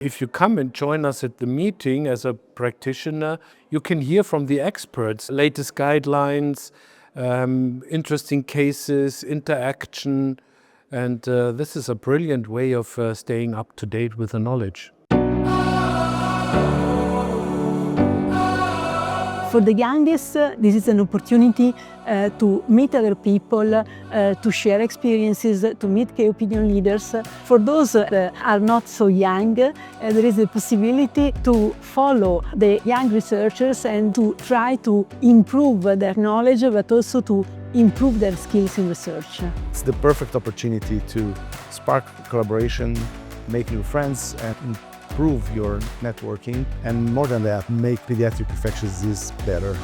If you come and join us at the meeting as a practitioner, you can hear from the experts, latest guidelines, interesting cases, interaction, and this is a brilliant way of staying up to date with the knowledge. For the youngest, this is an opportunity to meet other people, to share experiences, to meet key opinion leaders. For those that are not so young, there is the possibility to follow the young researchers and to try to improve their knowledge, but also to improve their skills in research. It's the perfect opportunity to spark collaboration, make new friends, and improve your networking, and more than that, make pediatric infectious disease better.